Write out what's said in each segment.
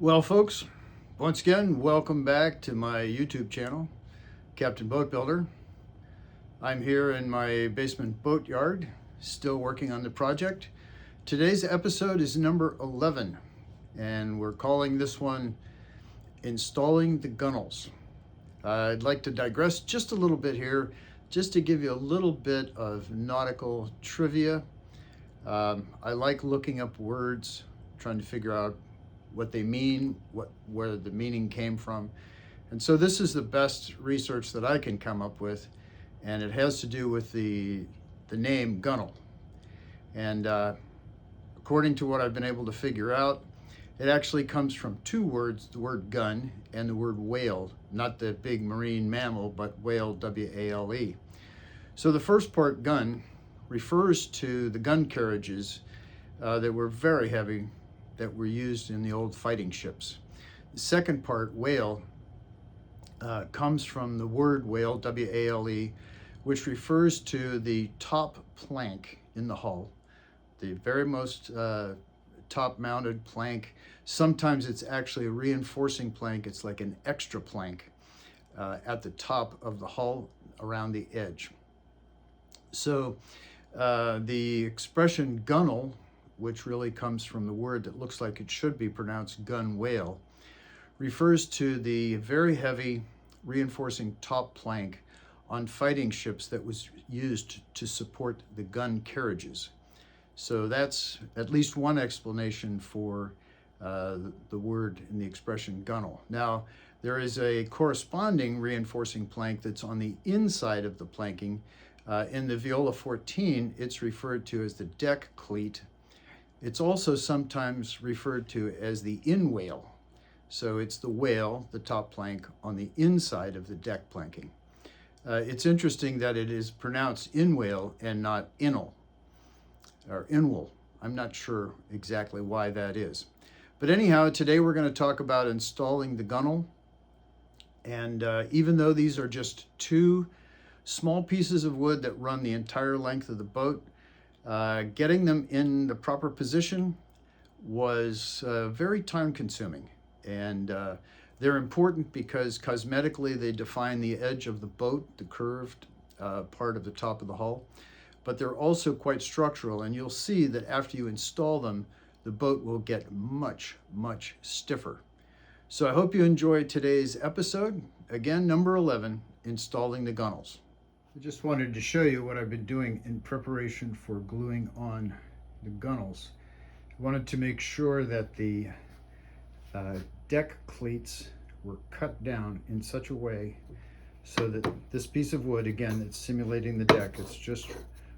Well, folks, once again, welcome back to my YouTube channel, Captain Boat Builder. I'm here in my basement boat yard, still working on the project. Today's episode is number 11, and we're calling this one Installing the Gunnels. I'd like to digress just a little bit here, just to give you a little bit of nautical trivia. I like looking up words, trying to figure out what they mean, where the meaning came from. And so this is the best research that I can come up with, and it has to do with the name Gunnel. And according to what I've been able to figure out, it actually comes from two words, the word gun and the word whale, not the big marine mammal, but whale, W-A-L-E. So the first part, gun, refers to the gun carriages that were very heavy, that were used in the old fighting ships. The second part, whale, comes from the word whale, W-A-L-E, which refers to the top plank in the hull, the very most top mounted plank. Sometimes it's actually a reinforcing plank. It's like an extra plank at the top of the hull around the edge. So the expression gunnel, which really comes from the word that looks like it should be pronounced gun whale, refers to the very heavy reinforcing top plank on fighting ships that was used to support the gun carriages. So that's at least one explanation for the word in the expression gunnel. Now, there is a corresponding reinforcing plank that's on the inside of the planking. In the Viola 14, it's referred to as the deck cleat. It's also sometimes referred to as the in-whale. So it's the whale, the top plank, on the inside of the deck planking. It's interesting that it is pronounced in-whale and not inel, or inwell. I'm not sure exactly why that is. But anyhow, today we're going to talk about installing the gunnel. And even though these are just two small pieces of wood that run the entire length of the boat, getting them in the proper position was very time consuming. And they're important because cosmetically they define the edge of the boat, the curved part of the top of the hull. But they're also quite structural, and you'll see that after you install them, the boat will get much, much stiffer. So I hope you enjoyed today's episode. Again, number 11, installing the gunnels. I just wanted to show you what I've been doing in preparation for gluing on the gunnels. I wanted to make sure that the deck cleats were cut down in such a way so that this piece of wood, again, it's simulating the deck, it's just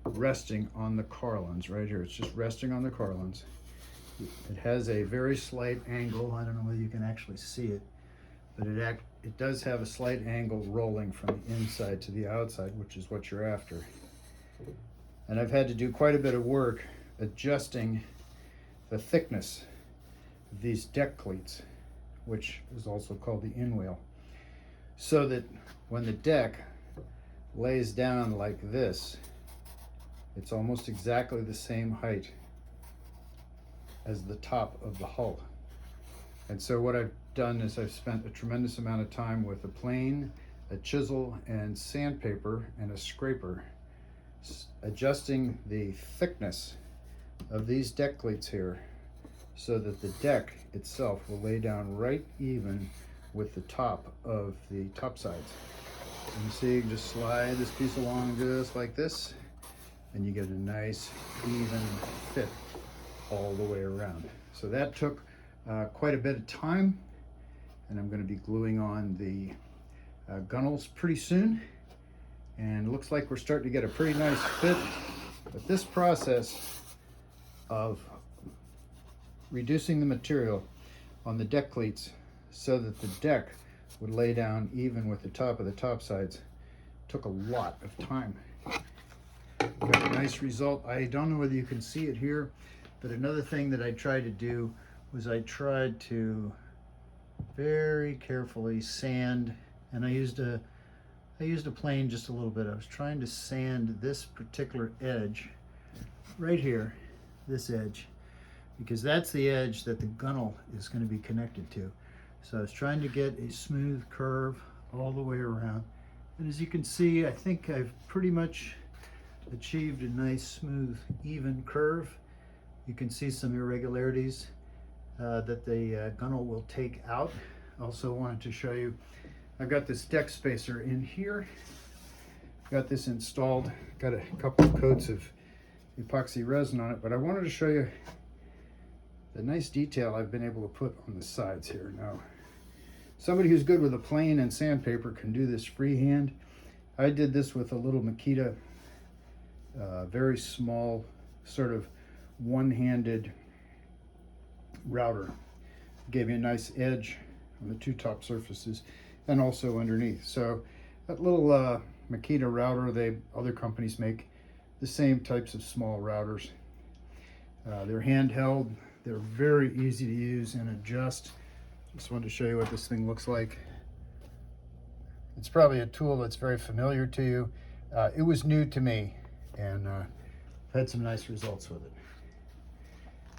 resting on the carlins right here. It's just resting on the carlins. It has a very slight angle. I don't know whether you can actually see it, but it does have a slight angle rolling from the inside to the outside, which is what you're after. And I've had to do quite a bit of work adjusting the thickness of these deck cleats, which is also called the in-whale, so that when the deck lays down like this, it's almost exactly the same height as the top of the hull. And so what I've done is I've spent a tremendous amount of time with a plane, a chisel, and sandpaper, and a scraper, adjusting the thickness of these deck cleats here so that the deck itself will lay down right even with the top of the top sides. And you see, you can just slide this piece along just like this, and you get a nice even fit all the way around. So that took quite a bit of time, and I'm going to be gluing on the gunnels pretty soon, and it looks like we're starting to get a pretty nice fit. But this process of reducing the material on the deck cleats so that the deck would lay down even with the top of the top sides took a lot of time. Got a nice result. I don't know whether you can see it here, but another thing that I tried to do was I tried to very carefully sand, and I used a plane just a little bit. I was trying to sand this particular edge right here, this edge, because that's the edge that the gunnel is going to be connected to. So I was trying to get a smooth curve all the way around. And as you can see, I think I've pretty much achieved a nice, smooth, even curve. You can see some irregularities that the gunnel will take out. Also wanted to show you, I've got this deck spacer in here. Got this installed, got a couple of coats of epoxy resin on it, but I wanted to show you the nice detail I've been able to put on the sides here. Now, somebody who's good with a plane and sandpaper can do this freehand. I did this with a little Makita, very small, sort of one-handed router. Gave me a nice edge on the two top surfaces and also underneath. So that little Makita router, other companies make the same types of small routers. They're handheld. They're very easy to use and adjust. Just wanted to show you what this thing looks like. It's probably a tool that's very familiar to you. It was new to me, and I've had some nice results with it.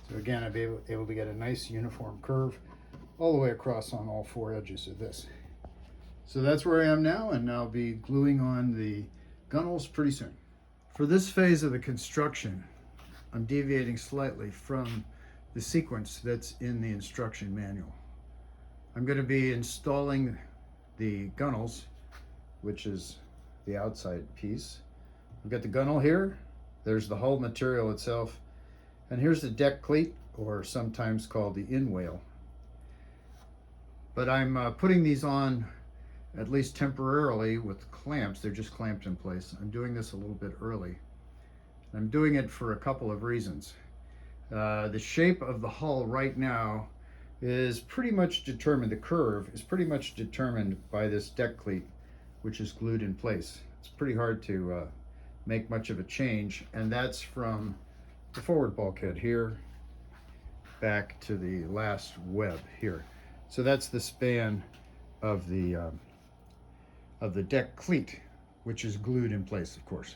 So again, I'll be able to get a nice uniform curve all the way across on all four edges of this. So that's where I am now, and I'll be gluing on the gunnels pretty soon. For this phase of the construction, I'm deviating slightly from the sequence that's in the instruction manual. I'm going to be installing the gunnels, which is the outside piece. We've got the gunnel here, there's the hull material itself, and here's the deck cleat, or sometimes called the inwale. But I'm putting these on, at least temporarily, with clamps. They're just clamped in place. I'm doing this a little bit early. I'm doing it for a couple of reasons. The shape of the hull right now is pretty much determined, the curve is pretty much determined by this deck cleat, which is glued in place. It's pretty hard to make much of a change, and that's from the forward bulkhead here back to the last web here. So that's the span of the deck cleat, which is glued in place, of course.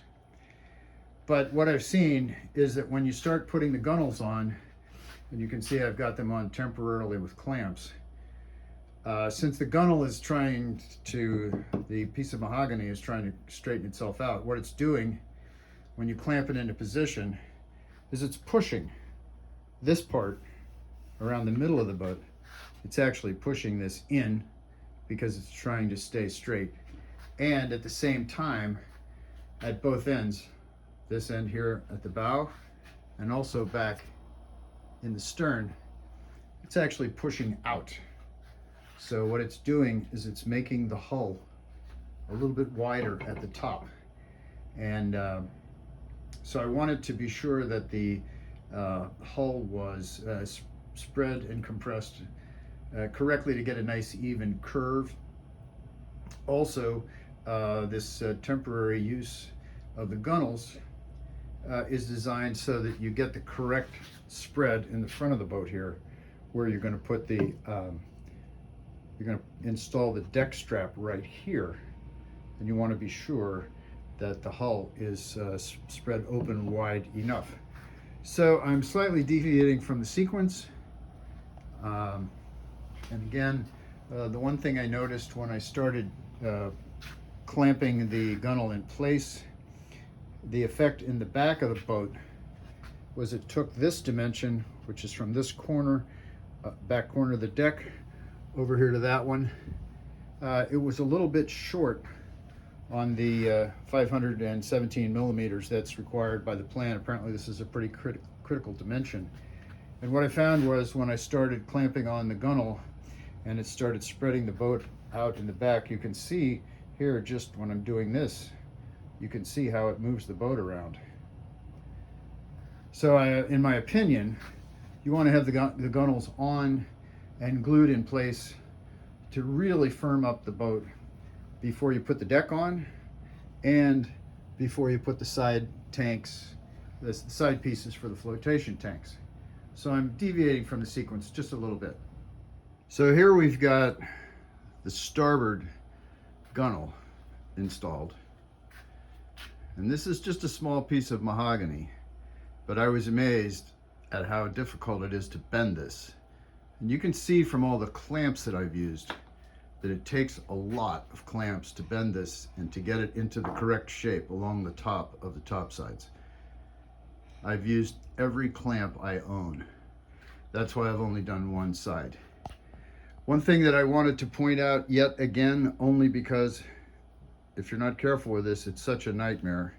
But what I've seen is that when you start putting the gunnels on, and you can see I've got them on temporarily with clamps, since the gunnel is trying to, the piece of mahogany is trying to straighten itself out, what it's doing when you clamp it into position is it's pushing this part around the middle of the boat. It's actually pushing this in because it's trying to stay straight. And at the same time, at both ends, this end here at the bow and also back in the stern, it's actually pushing out. So what it's doing is it's making the hull a little bit wider at the top. And so I wanted to be sure that the hull was spread and compressed correctly to get a nice even curve. Also, this temporary use of the gunnels is designed so that you get the correct spread in the front of the boat here, where you're going to put the you're going to install the deck strap right here, and you want to be sure that the hull is spread open wide enough. So I'm slightly deviating from the sequence, and again, the one thing I noticed when I started clamping the gunnel in place, the effect in the back of the boat was it took this dimension, which is from this corner, back corner of the deck, over here to that one. It was a little bit short on the 517 millimeters that's required by the plan. Apparently this is a pretty critical dimension. And what I found was when I started clamping on the gunnel and it started spreading the boat out in the back, you can see here, just when I'm doing this, you can see how it moves the boat around. So in my opinion, you want to have the gunnels on and glued in place to really firm up the boat before you put the deck on and before you put the side tanks, the side pieces for the flotation tanks. So I'm deviating from the sequence just a little bit. So here we've got the starboard gunnel installed. And this is just a small piece of mahogany, but I was amazed at how difficult it is to bend this. And you can see from all the clamps that I've used that it takes a lot of clamps to bend this and to get it into the correct shape along the top of the top sides. I've used every clamp I own. That's why I've only done one side. One thing that I wanted to point out yet again, only because if you're not careful with this, it's such a nightmare.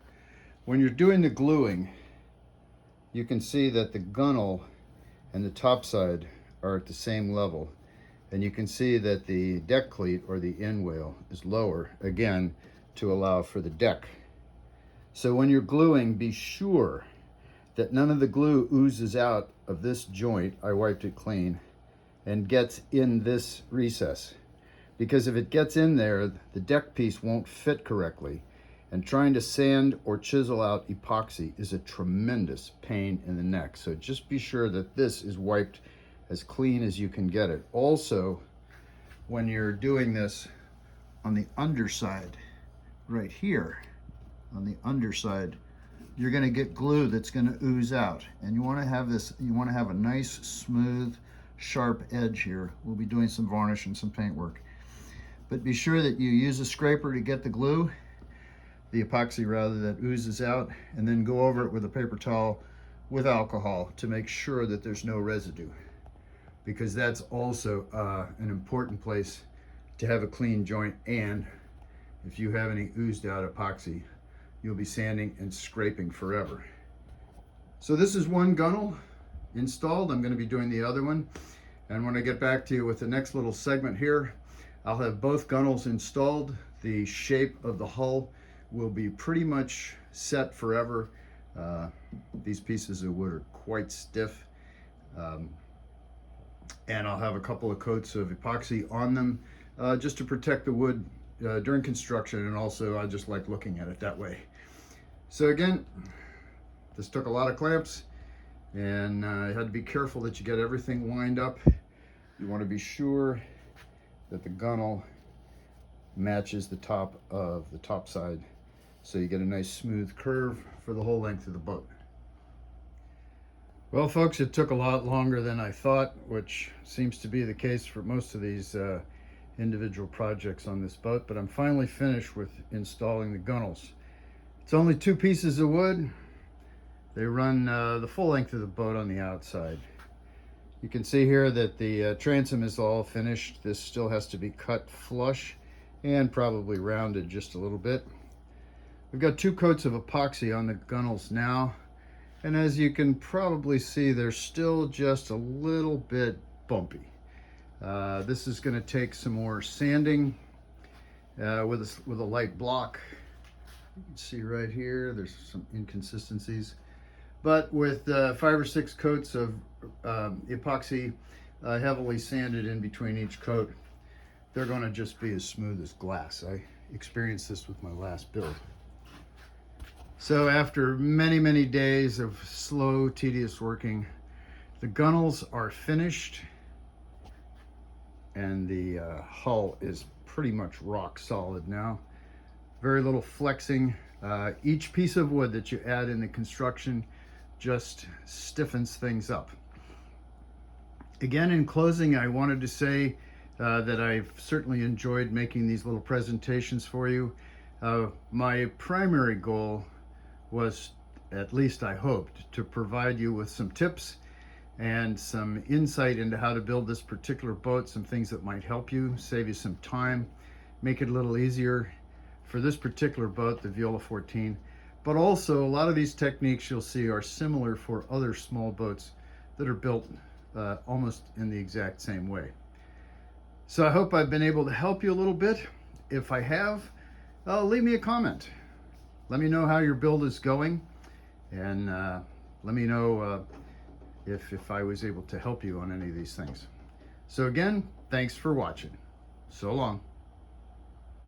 When you're doing the gluing, you can see that the gunnel and the top side are at the same level. And you can see that the deck cleat, or the end whale, is lower, again, to allow for the deck. So when you're gluing, be sure that none of the glue oozes out of this joint, I wiped it clean, and gets in this recess. Because if it gets in there, the deck piece won't fit correctly. And trying to sand or chisel out epoxy is a tremendous pain in the neck. So just be sure that this is wiped as clean as you can get it. Also, when you're doing this on the underside, right here, on the underside, you're gonna get glue that's gonna ooze out. And you wanna have this, you wanna have a nice, smooth, sharp edge here. We'll be doing some varnish and some paint work. But be sure that you use a scraper to get the glue, the epoxy rather, that oozes out, and then go over it with a paper towel with alcohol to make sure that there's no residue. Because that's also an important place to have a clean joint, and if you have any oozed out epoxy, you'll be sanding and scraping forever. So this is one gunnel installed. I'm going to be doing the other one, and when I get back to you with the next little segment here, I'll have both gunnels installed. The shape of the hull will be pretty much set forever. These pieces of wood are quite stiff. And I'll have a couple of coats of epoxy on them just to protect the wood during construction, and also I just like looking at it that way. So again, this took a lot of clamps, and you had to be careful that you get everything lined up. You want to be sure that the gunnel matches the top of the top side, so you get a nice smooth curve for the whole length of the boat. Well, folks, it took a lot longer than I thought, which seems to be the case for most of these individual projects on this boat, but I'm finally finished with installing the gunnels. It's only 2 pieces of wood. They run the full length of the boat on the outside. You can see here that the transom is all finished. This still has to be cut flush and probably rounded just a little bit. We've got 2 coats of epoxy on the gunnels now. And as you can probably see, they're still just a little bit bumpy. This is going to take some more sanding with a light block. You can see right here, there's some inconsistencies. But with 5 or 6 coats of epoxy heavily sanded in between each coat, they're going to just be as smooth as glass. I experienced this with my last build. So after many, many days of slow, tedious working, the gunnels are finished, and the hull is pretty much rock solid now. Very little flexing. Each piece of wood that you add in the construction just stiffens things up. Again, in closing, I wanted to say that I've certainly enjoyed making these little presentations for you. My primary goal was, at least I hoped, to provide you with some tips and some insight into how to build this particular boat, some things that might help you, save you some time, make it a little easier for this particular boat, the Viola 14. But also, a lot of these techniques you'll see are similar for other small boats that are built almost in the exact same way. So I hope I've been able to help you a little bit. If I have, leave me a comment. Let me know how your build is going, and let me know if I was able to help you on any of these things. So again, thanks for watching. So long.